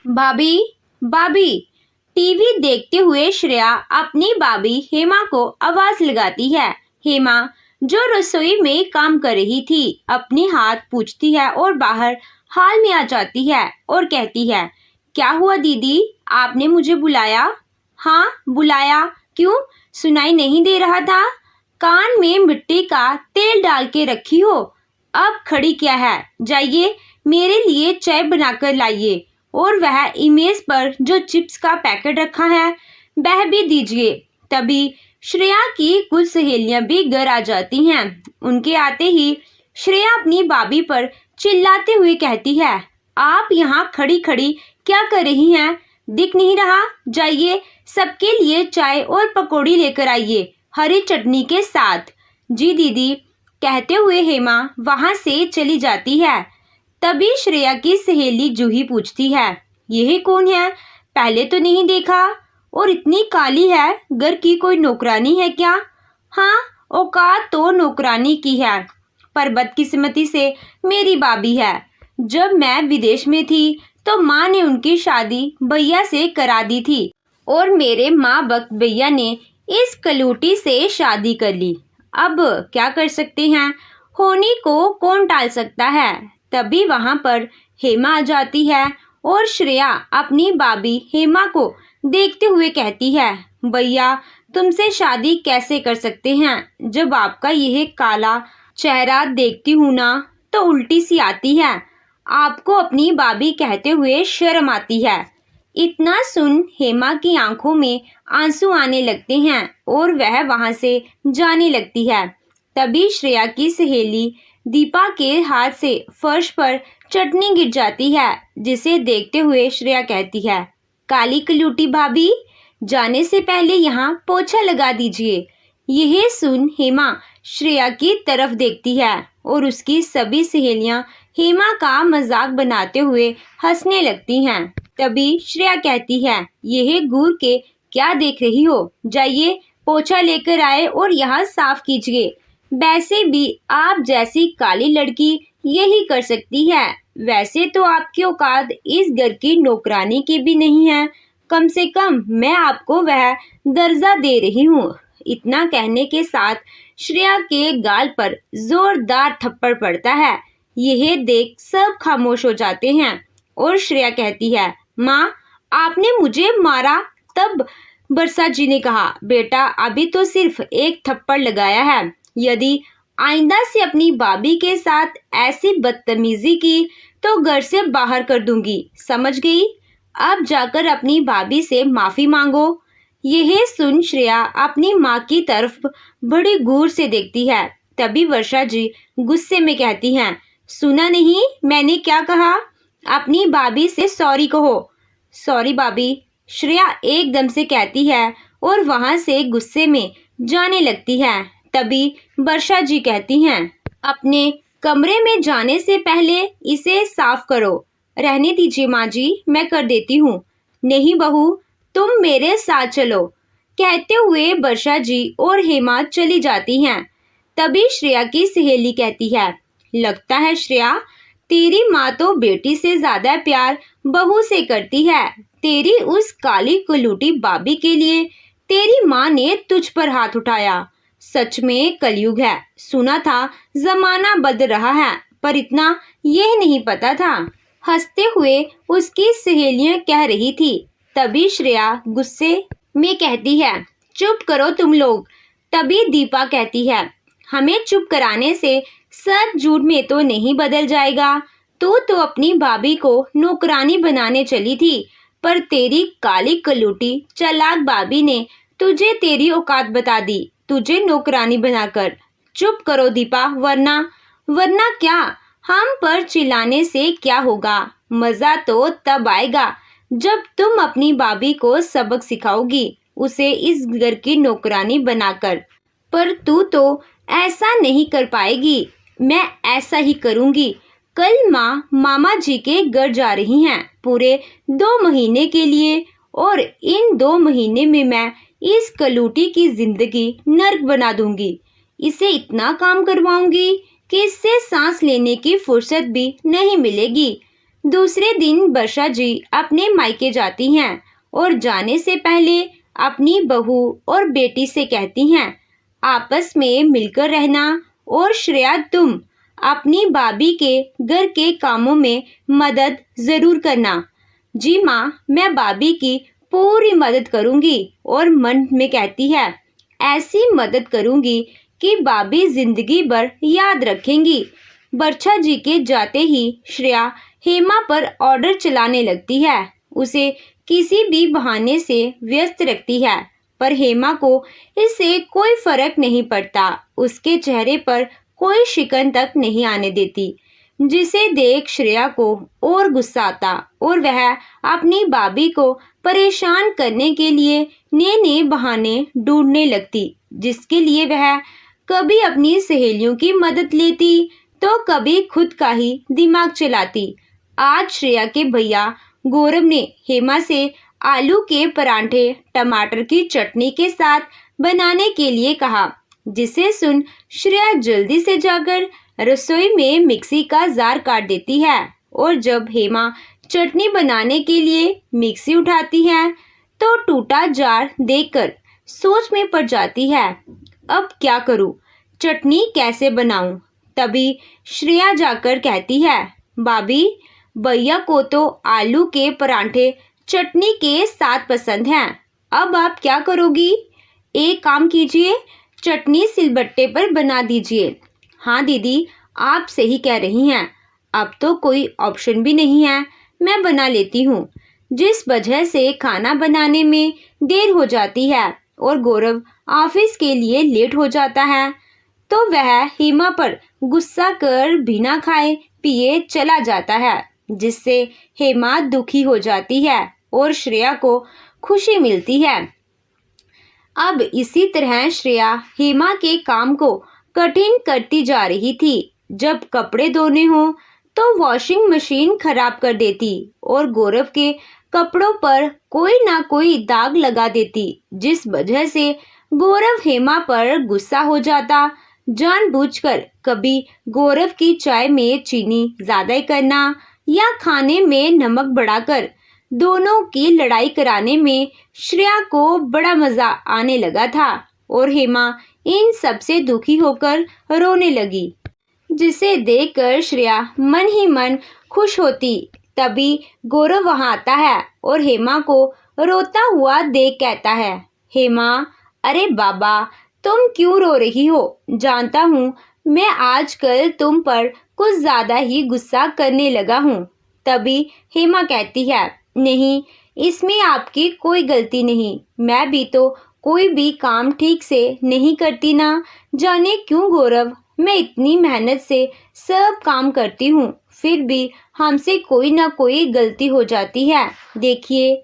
भाभी, भाभी। टीवी देखते हुए श्रेया अपनी भाभी हेमा को आवाज लगाती है। हेमा, जो रसोई में काम कर रही थी, अपने हाथ पूछती है और बाहर हाल में आ जाती है और कहती है, क्या हुआ दीदी, आपने मुझे बुलाया? हाँ, बुलाया। क्यों, सुनाई नहीं दे रहा था? कान में मिट्टी का तेल डाल के रखी हो, अब खड़ी क्या है? जाइए, मेरे लिए चाय बनाकर लाइए, और वह इमेज पर जो चिप्स का पैकेट रखा है वह भी दीजिए। तभी श्रेया की कुछ सहेलियां भी घर आ जाती हैं। उनके आते ही श्रेया अपनी भाभी पर चिल्लाते हुए कहती है, आप यहाँ खड़ी खड़ी क्या कर रही हैं? दिख नहीं रहा? जाइए, सबके लिए चाय और पकौड़ी लेकर आइए, हरी चटनी के साथ। जी दीदी, कहते हुए हेमा वहां से चली जाती है। तभी श्रेया की सहेली जूही पूछती है, यह कौन है? पहले तो नहीं देखा, और इतनी काली है, घर की कोई नौकरानी है क्या? हाँ, औकात तो नौकरानी की है, पर बदकिस्मती से मेरी भाभी है। जब मैं विदेश में थी तो माँ ने उनकी शादी भैया से करा दी थी, और मेरे माँ बख्त भैया ने इस कलूटी से शादी कर ली। अब क्या कर सकते हैं, होनी को कौन टाल सकता है। तभी वहां पर हेमा आ जाती है और श्रेया अपनी भाभी हेमा को देखते हुए कहती है, भैया तुमसे शादी कैसे कर सकते हैं? जब आपका यह काला चेहरा देखती हूँ ना तो उल्टी सी आती है। आपको अपनी भाभी कहते हुए शर्म आती है। इतना सुन हेमा की आंखों में आंसू आने लगते हैं और वह वहां से जाने लगती है। तभी श्रेया की सहेली दीपा के हाथ से फर्श पर चटनी गिर जाती है, जिसे देखते हुए श्रेया कहती है, काली कलूटी भाभी, जाने से पहले यहाँ पोछा लगा दीजिए। यह सुन हेमा श्रेया की तरफ देखती है और उसकी सभी सहेलियां हेमा का मजाक बनाते हुए हंसने लगती हैं। तभी श्रेया कहती है, यह घूर के क्या देख रही हो? जाइए, पोछा लेकर आए और यहाँ साफ कीजिए। वैसे भी आप जैसी काली लड़की यही कर सकती है। वैसे तो आपकी औकात इस घर की नौकरानी की भी नहीं है। कम से कम मैं आपको वह दर्जा दे रही हूँ। इतना कहने के साथ श्रेया के गाल पर जोरदार थप्पड़ पड़ता है। यह देख सब खामोश हो जाते हैं और श्रेया कहती है, माँ, आपने मुझे मारा? तब बरसा जी ने कहा, बेटा अभी तो सिर्फ एक थप्पड़ लगाया है। यदि आइंदा से अपनी भाभी के साथ ऐसी बदतमीजी की तो घर से बाहर कर दूंगी, समझ गई? अब जाकर अपनी भाभी से माफी मांगो। यह सुन श्रेया अपनी माँ की तरफ बड़ी घूर से देखती है। तभी वर्षा जी गुस्से में कहती हैं, सुना नहीं मैंने क्या कहा? अपनी भाभी से सॉरी कहो। सॉरी भाभी, श्रेया एकदम से कहती है और वहां से गुस्से में जाने लगती है। तभी वर्षा जी कहती हैं, अपने कमरे में जाने से पहले इसे साफ करो। रहने दीजिए माँ जी, मैं कर देती हूँ। नहीं बहू, तुम मेरे साथ चलो। कहते हुए वर्षा जी और हेमा चली जाती हैं। तभी श्रेया की सहेली कहती है, लगता है श्रेया, तेरी माँ तो बेटी से ज्यादा प्यार बहू से करती है। तेरी उस काली कलूटी भाभी के लिए तेरी माँ ने तुझ पर हाथ उठाया। सच में कलयुग है। सुना था जमाना बदल रहा है, पर इतना यह नहीं पता था। हंसते हुए उसकी सहेलियां कह रही थी। तभी श्रेया गुस्से में कहती है, चुप करो तुम लोग। तभी दीपा कहती है, हमें चुप कराने से सच झूठ में तो नहीं बदल जाएगा। तू तो अपनी भाभी को नौकरानी बनाने चली थी, पर तेरी काली कलूटी चालाक भाभी ने तुझे तेरी औकात बता दी, तुझे नौकरानी बनाकर। चुप करो दीपा, वरना क्या? हम पर चिल्लाने से क्या होगा? मजा तो तब आएगा जब तुम अपनी भाभी को सबक सिखाओगी, उसे इस घर की नौकरानी बनाकर। पर तू तो ऐसा नहीं कर पाएगी। मैं ऐसा ही करूंगी। कल माँ मामा जी के घर जा रही हैं पूरे 2 महीने के लिए, और इन 2 महीने में मैं इस कलूटी की जिंदगी नर्क बना दूंगी। इसे इतना काम करवाऊंगी कि इससे सांस लेने की फुर्सत भी नहीं मिलेगी। दूसरे दिन वर्षा जी अपने मायके जाती हैं और जाने से पहले अपनी बहू और बेटी से कहती हैं, आपस में मिलकर रहना और श्रेया तुम अपनी भाभी के घर के कामों में मदद जरूर करना। जी माँ, मैं भाभी की पूरी मदद करूंगी और मन में कहती है, ऐसी मदद करूंगी कि भाभी जिंदगी भर याद रखेंगी। वर्षा जी के जाते ही श्रेया हेमा पर ऑर्डर चलाने लगती है, उसे किसी भी बहाने से व्यस्त रखती है, पर हेमा को इससे कोई फर्क नहीं पड़ता। उसके चेहरे पर कोई शिकन तक नहीं आने देती, जिसे देख श्रेया को और गुस्सा आता और वह अपनी भाभी को परेशान करने के लिए नए नए बहाने ढूंढने लगती, जिसके लिए वह कभी अपनी सहेलियों की मदद लेती तो कभी खुद का ही दिमाग चलाती। आज श्रेया के भैया गौरव ने हेमा से आलू के परांठे टमाटर की चटनी के साथ बनाने के लिए कहा, जिसे सुन श्रेया जल्दी से जाकर रसोई में मिक्सी का जार काट देती है और जब हेमा चटनी बनाने के लिए मिक्सी उठाती है तो टूटा जार देखकर सोच में पड़ जाती है, अब क्या करूं, चटनी कैसे बनाऊं। तभी श्रेया जाकर कहती है, भाभी भैया को तो आलू के परांठे चटनी के साथ पसंद हैं, अब आप क्या करोगी। एक काम कीजिए, चटनी सिलबट्टे पर बना दीजिए। हाँ दीदी, आप सही कह रही हैं, अब तो कोई ऑप्शन भी नहीं है, मैं बना लेती हूँ। जिस वजह से खाना बनाने में देर हो जाती है और गौरव ऑफिस के लिए लेट हो जाता है तो वह हेमा पर गुस्सा कर बिना खाए पिए चला जाता है, जिससे हेमा दुखी हो जाती है और श्रेया को खुशी मिलती है। अब इसी तरह श्रेया हेमा के काम को कठिन करती जा रही थी। जब कपड़े धोने हो तो वॉशिंग मशीन खराब कर देती और गौरव के कपड़ों पर कोई ना कोई दाग लगा देती, जिस वजह से गौरव हेमा पर गुस्सा हो जाता। जानबूझकर कभी गौरव की चाय में चीनी ज्यादा करना या खाने में नमक बढ़ाकर दोनों की लड़ाई कराने में श्रेया को बड़ा मजा आने लगा था और हेमा इन सब से दुखी होकर रोने लगी, जिसे देखकर श्रेया मन ही मन खुश होती। तभी गौरव वहां आता है और हेमा को रोता हुआ देख कहता है, हेमा अरे बाबा तुम क्यों रो रही हो, जानता हूँ मैं आजकल तुम पर कुछ ज्यादा ही गुस्सा करने लगा हूँ। तभी हेमा कहती है, नहीं इसमें आपकी कोई गलती नहीं, मैं भी तो कोई भी काम ठीक से नहीं करती ना, जाने क्यों गौरव मैं इतनी मेहनत से सब काम करती हूँ फिर भी हमसे कोई ना कोई गलती हो जाती है। देखिए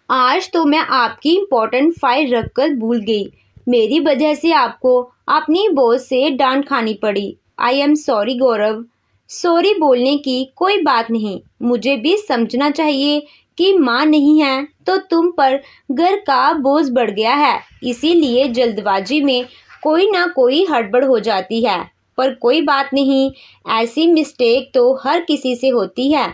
आज तो मैं आपकी इम्पोर्टेंट फाइल रखकर भूल गई, मेरी वजह से आपको अपनी बॉस से डांट खानी पड़ी। I am sorry Gaurav. Sorry बोलने की कोई बात नहीं, मुझे भी समझना चाहिए कि माँ नहीं है तो तुम पर घर का बोझ बढ़ गया है, इसीलिए जल्दबाजी में कोई ना कोई हड़बड़ हो जाती है, पर कोई बात नहीं, ऐसी मिस्टेक तो हर किसी से होती है।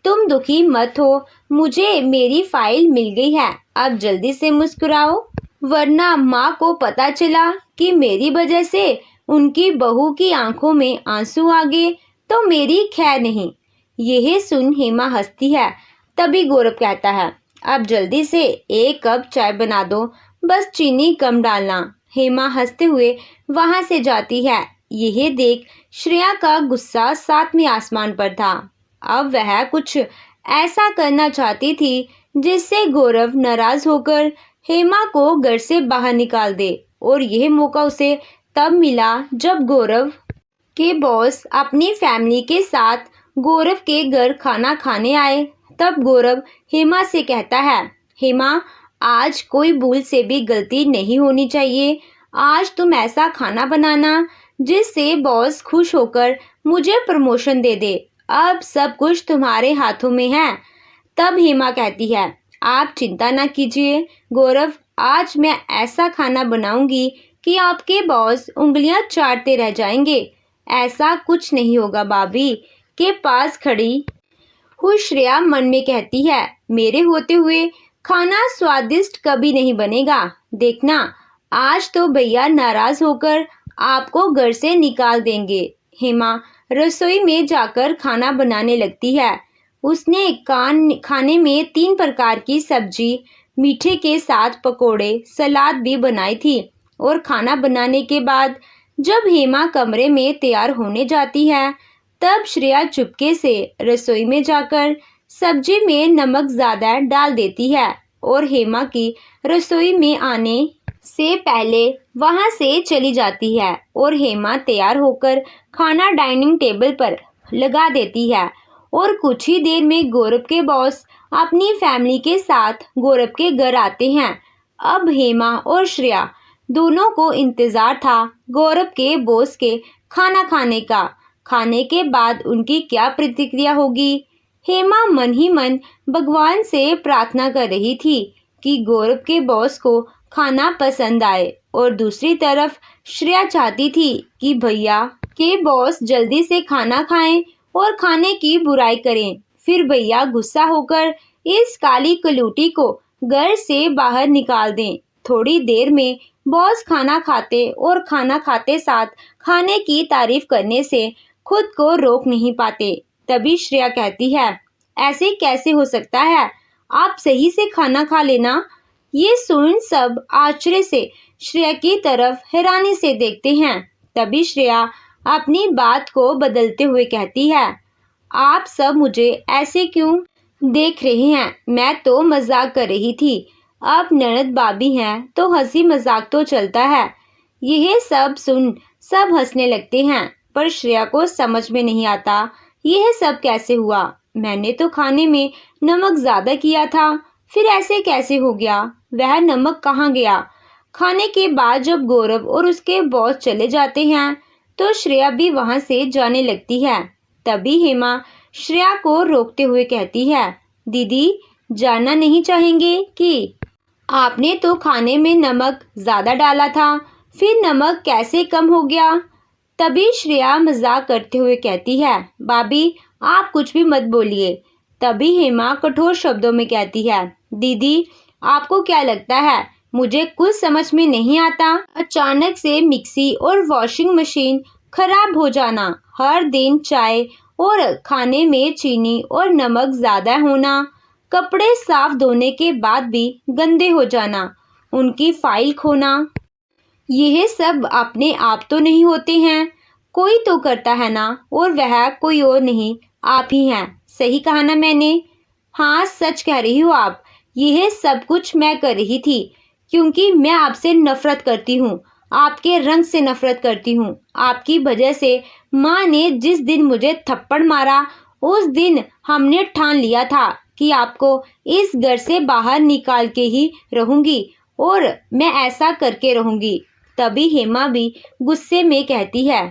तुम दुखी मत हो, मुझे मेरी फाइल मिल गई है, अब जल्दी से मुस्कुराओ, वरना माँ को पता चला कि मेरी वजह से उनकी बहू की आंखों में आंसू आ गए तो मेरी खैर नहीं। यह सुन हेमा हंसती है। तभी गौरव कहता है, अब जल्दी से एक कप चाय बना दो, बस चीनी कम डालना। हेमा हंसते हुए वहां से जाती है। यह देख श्रेया का गुस्सा सातवें आसमान पर था। अब वह कुछ ऐसा करना चाहती थी जिससे गौरव नाराज होकर हेमा को घर से बाहर निकाल दे, और यह मौका उसे तब मिला जब गौरव के बॉस अपनी फैमिली के साथ गौरव के घर खाना खाने आए। तब गौरव हेमा से कहता है, हेमा आज कोई भूल से भी गलती नहीं होनी चाहिए, आज तुम ऐसा खाना बनाना जिससे बॉस खुश होकर मुझे प्रमोशन दे दे, अब सब कुछ तुम्हारे हाथों में है। तब हेमा कहती है, आप चिंता ना कीजिए गौरव, आज मैं ऐसा खाना बनाऊंगी कि आपके बॉस उंगलियां चाटते रह जाएंगे। ऐसा कुछ नहीं होगा, भाभी के पास खड़ी खुश श्रेया मन में कहती है, मेरे होते हुए खाना स्वादिष्ट कभी नहीं बनेगा। देखना, आज तो भैया नाराज होकर आपको घर से निकाल देंगे। हेमा रसोई में जाकर खाना बनाने लगती है। उसने खाने में 3 प्रकार की सब्जी, मीठे के साथ पकोड़े, सलाद भी बनाई थी। और खाना बनाने के बाद जब हेमा कमरे में तैयार होने जाती है, तब श्रेया चुपके से रसोई में जाकर सब्जी में नमक ज़्यादा डाल देती है और हेमा की रसोई में आने से पहले वहां से चली जाती है। और हेमा तैयार होकर खाना डाइनिंग टेबल पर लगा देती है। और कुछ ही देर में गौरव के बॉस अपनी फैमिली के साथ गौरव के घर आते हैं। अब हेमा और श्रेया दोनों को इंतजार था गौरव के बॉस के खाना खाने का। खाने के बाद उनकी क्या प्रतिक्रिया होगी? हेमा मन ही मन भगवान से प्रार्थना कर रही थी कि गौरव के बॉस को खाना पसंद आए। और दूसरी तरफ श्रेया चाहती थी कि भैया के बॉस जल्दी से खाना खाएं और खाने की बुराई करें। फिर भैया गुस्सा होकर इस काली कलूटी को घर से बाहर निकाल दें। थोड़ी देर में बॉस खाना खाते और खाना खाते साथ खाने की तारीफ करने से खुद को रोक नहीं पाते। तभी श्रेया कहती है, ऐसे कैसे हो सकता है? आप सही से खाना खा लेना। ये सुन सब आश्चर्य से श्रेया की तरफ हैरानी से देखते हैं। तभी श्रेया अपनी बात को बदलते हुए कहती है, आप सब मुझे ऐसे क्यों देख रहे हैं? मैं तो मजाक कर रही थी। अब ननद भाभी हैं तो हंसी मजाक तो चलता है। यह सब सुन सब हंसने लगते हैं, पर श्रेया को समझ में नहीं आता यह सब कैसे हुआ। मैंने तो खाने में नमक ज़्यादा किया था, फिर ऐसे कैसे हो गया? वह नमक कहाँ गया? खाने के बाद जब गौरव और उसके बॉस चले जाते हैं तो श्रेया भी वहां से जाने लगती है। तभी हेमा श्रेया को रोकते हुए कहती है, दीदी जानना नहीं चाहेंगे कि आपने तो खाने में नमक ज़्यादा डाला था, फिर नमक कैसे कम हो गया? तभी श्रेया मजाक करते हुए कहती है, भाभी आप कुछ भी मत बोलिए। तभी हेमा कठोर शब्दों में कहती है, दीदी आपको क्या लगता है मुझे कुछ समझ में नहीं आता? अचानक से मिक्सी और वॉशिंग मशीन खराब हो जाना, हर दिन चाय और खाने में चीनी और नमक ज़्यादा होना, कपड़े साफ धोने के बाद भी गंदे हो जाना, उनकी फाइल खोना, यह सब अपने आप तो नहीं होते हैं, कोई तो करता है ना, और वह कोई और नहीं आप ही हैं। सही कहा ना मैंने? हाँ सच कह रही हो आप। यह सब कुछ मैं कर रही थी क्योंकि मैं आपसे नफरत करती हूँ, आपके रंग से नफरत करती हूँ। आपकी वजह से माँ ने जिस दिन मुझे थप्पड़ मारा उस दिन हमने ठान लिया था कि आपको इस घर से बाहर निकाल के ही रहूंगी और मैं ऐसा करके रहूंगी। तभी हेमा भी गुस्से में कहती है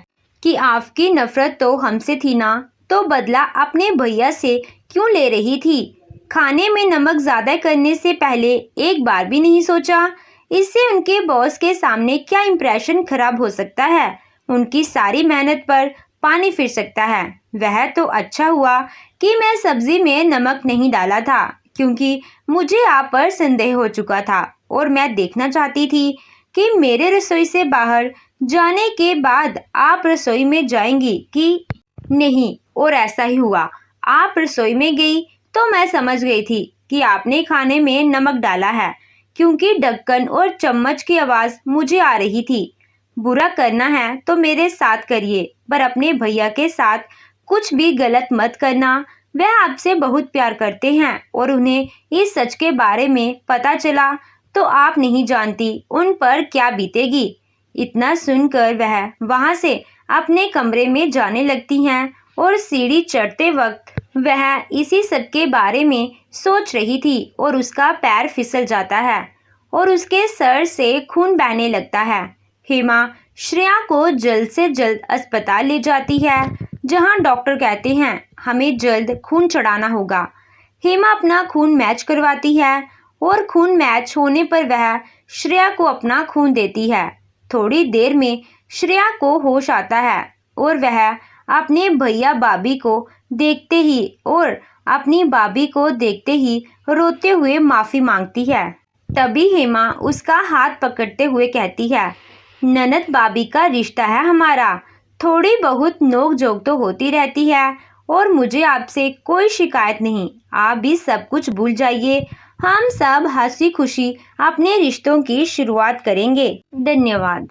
कि आपकी नफरत तो हमसे थी ना, तो बदला अपने भैया से क्यों ले रही थी? खाने में नमक ज़्यादा करने से पहले एक बार भी नहीं सोचा? इससे उनके बॉस के सामने क्या इंप्रेशन खराब हो सकता है? उनकी सारी मेहनत पर पानी फिर सकता है। वह तो अच्छा हुआ कि मैं सब्जी में नमक नहीं डाला था, क्योंकि मुझे आप पर संदेह हो चुका था और मैं देखना चाहती थी कि मेरे रसोई से बाहर जाने के बाद आप रसोई में जाएंगी कि नहीं। और ऐसा ही हुआ। आप रसोई में गई तो मैं समझ गई थी कि आपने खाने में नमक डाला है, क्योंकि ढक्कन और चम्मच की आवाज़ मुझे आ रही थी। बुरा करना है तो मेरे साथ करिए, पर अपने भैया के साथ कुछ भी गलत मत करना। वह आपसे बहुत प्यार करते हैं और उन्हें इस सच के बारे में पता चला तो आप नहीं जानती उन पर क्या बीतेगी। इतना सुनकर वह वहां से अपने कमरे में जाने लगती हैं और सीढ़ी चढ़ते वक्त वह इसी सब के बारे में सोच रही थी और उसका पैर फिसल जाता है और उसके सर से खून बहने लगता है। हेमा श्रेया को जल्द से जल्द अस्पताल ले जाती है, जहां डॉक्टर कहते हैं हमें जल्द खून चढ़ाना होगा। हेमा अपना खून मैच करवाती है और खून मैच होने पर वह श्रेया को अपना खून देती है। थोड़ी देर में श्रेया को होश आता है और वह अपने भैया भाभी को देखते ही और अपनी भाभी को देखते ही रोते हुए माफ़ी मांगती है। तभी हेमा उसका हाथ पकड़ते हुए कहती है, ननद भाभी का रिश्ता है हमारा, थोड़ी बहुत नोक झोंक तो होती रहती है और मुझे आपसे कोई शिकायत नहीं। आप भी सब कुछ भूल जाइए, हम सब हंसी खुशी अपने रिश्तों की शुरुआत करेंगे। धन्यवाद।